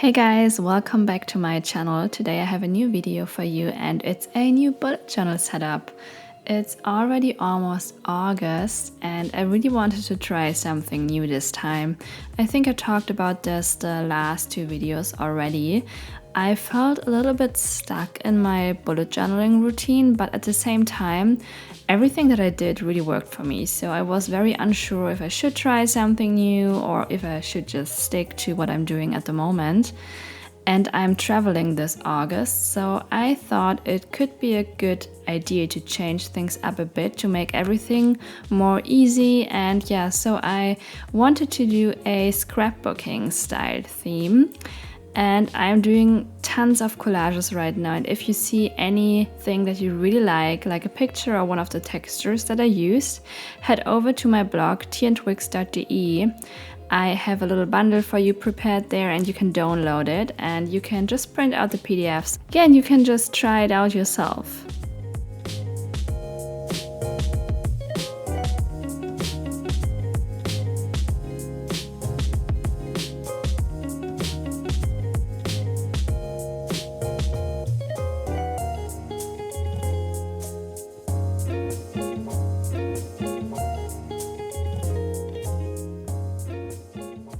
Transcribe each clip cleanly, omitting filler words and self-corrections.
Hey guys, welcome back to my channel. Today I have a new video for you and it's a new bullet journal setup. It's already almost August and I really wanted to try something new this time. I think I talked about this the last two videos already. I felt a little bit stuck in my bullet journaling routine, but at the same time, everything that I did really worked for me. So I was very unsure if I should try something new or if I should just stick to what I'm doing at the moment. And I'm traveling this August, so I thought it could be a good idea to change things up a bit to make everything more easy. And yeah, so I wanted to do a scrapbooking style theme. And I'm doing tons of collages right now, and if you see anything that you really like a picture or one of the textures that I used, head over to my blog teaandtwigs.de. I have a little bundle for you prepared there and you can download it and you can just print out the PDFs. Again, you can just try it out yourself.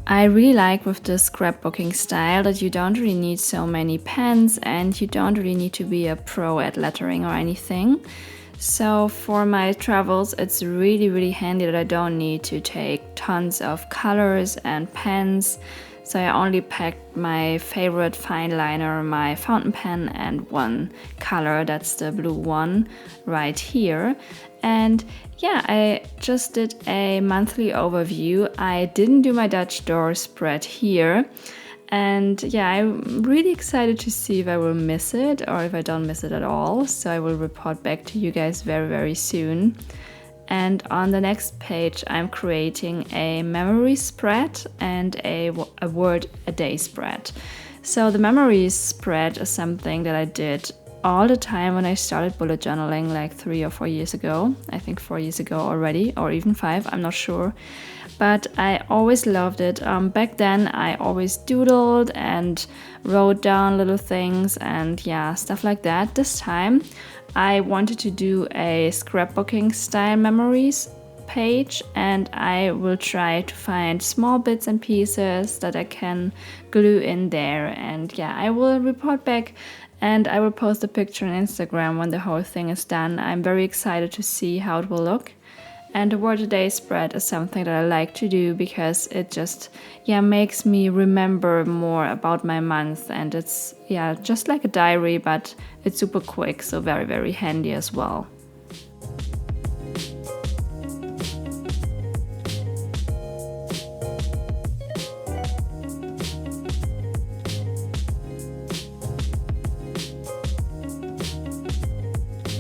I really like with the scrapbooking style that you don't really need so many pens and you don't really need to be a pro at lettering or anything. So for my travels, it's really handy that I don't need to take tons of colors and pens. So I only packed my favorite fine liner, my fountain pen, and one color, that's the blue one right here. And yeah, I just did a monthly overview. I didn't do my Dutch door spread here. And yeah, I'm really excited to see if I will miss it or if I don't miss it at all. So I will report back to you guys very soon. And on the next page, I'm creating a memory spread and a word a day spread. So the memory spread is something that I did all the time when I started bullet journaling like 3 or 4 years ago. I think 4 years ago already, or even 5, I'm not sure. But I always loved it. Back then I always doodled and wrote down little things and yeah, stuff like that. This time I wanted to do a scrapbooking style memories page and I will try to find small bits and pieces that I can glue in there. And yeah, I will report back and I will post a picture on Instagram when the whole thing is done. I'm very excited to see how it will look. And the word a day spread is something that I like to do because it just makes me remember more about my month, and it's just like a diary, but it's super quick, so very handy as well.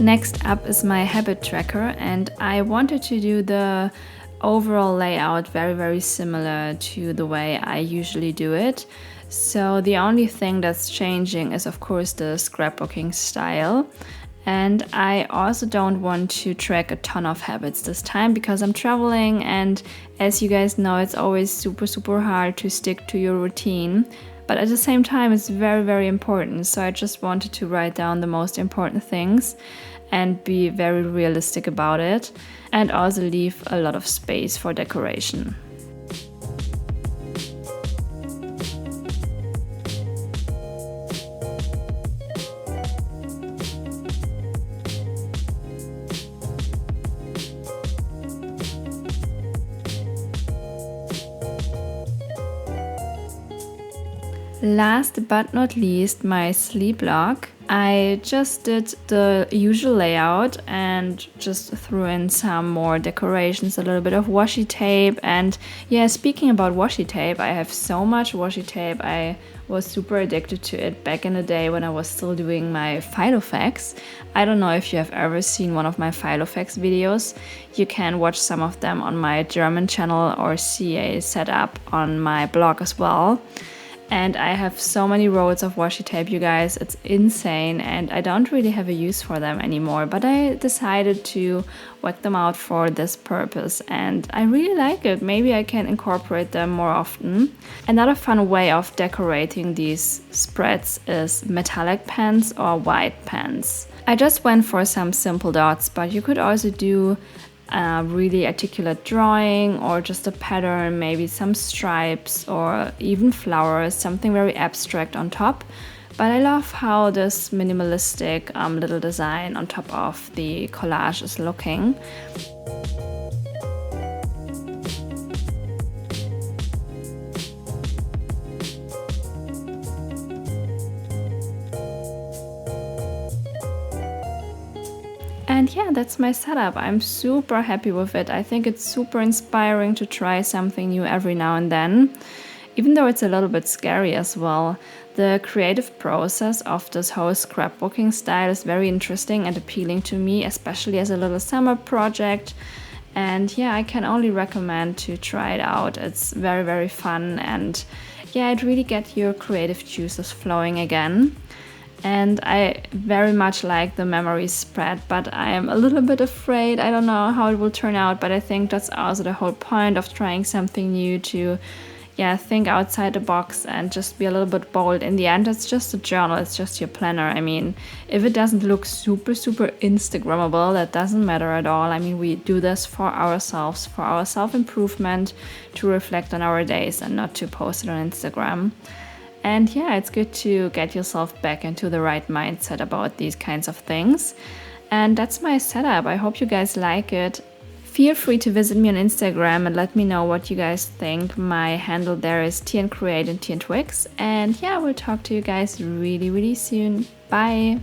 Next up is my habit tracker, and I wanted to do the overall layout very similar to the way I usually do it. So the only thing that's changing is of course the scrapbooking style. And I also don't want to track a ton of habits this time because I'm traveling, and as you guys know, it's always super hard to stick to your routine. But at the same time, it's very important. So I just wanted to write down the most important things and be very realistic about it, and also leave a lot of space for decoration. Last but not least, my sleep log. I just did the usual layout and just threw in some more decorations, a little bit of washi tape. And yeah, speaking about washi tape, I have so much washi tape. I was super addicted to it back in the day when I was still doing my Filofax. I don't know if you have ever seen one of my Filofax videos. You can watch some of them on my German channel or see a setup on my blog as well. And I have so many rolls of washi tape, you guys, it's insane, and I don't really have a use for them anymore, but I decided to whack them out for this purpose, and I really like it. Maybe I can incorporate them more often. Another fun way of decorating these spreads is metallic pens or white pens. I just went for some simple dots, but you could also do a really articulate drawing or just a pattern, maybe some stripes or even flowers, something very abstract on top. But I love how this minimalistic little design on top of the collage is looking. And yeah, that's my setup. I'm super happy with it. I think it's super inspiring to try something new every now and then, even though it's a little bit scary as well. The creative process of this whole scrapbooking style is very interesting and appealing to me, especially as a little summer project. And yeah, I can only recommend to try it out. It's very, very fun, and yeah, it really gets your creative juices flowing again. And I very much like the memory spread, but I am a little bit afraid. I don't know how it will turn out, but I think that's also the whole point of trying something new, to think outside the box and just be a little bit bold. In the end, it's just a journal, it's just your planner. I mean, if it doesn't look super, super Instagrammable, that doesn't matter at all. I mean, we do this for ourselves, for our self-improvement, to reflect on our days and not to post it on Instagram. And yeah, it's good to get yourself back into the right mindset about these kinds of things. And that's my setup. I hope you guys like it. Feel free to visit me on Instagram and let me know what you guys think. My handle there is teaandcreate and teaandtwigs. And yeah, we'll talk to you guys really, really soon. Bye!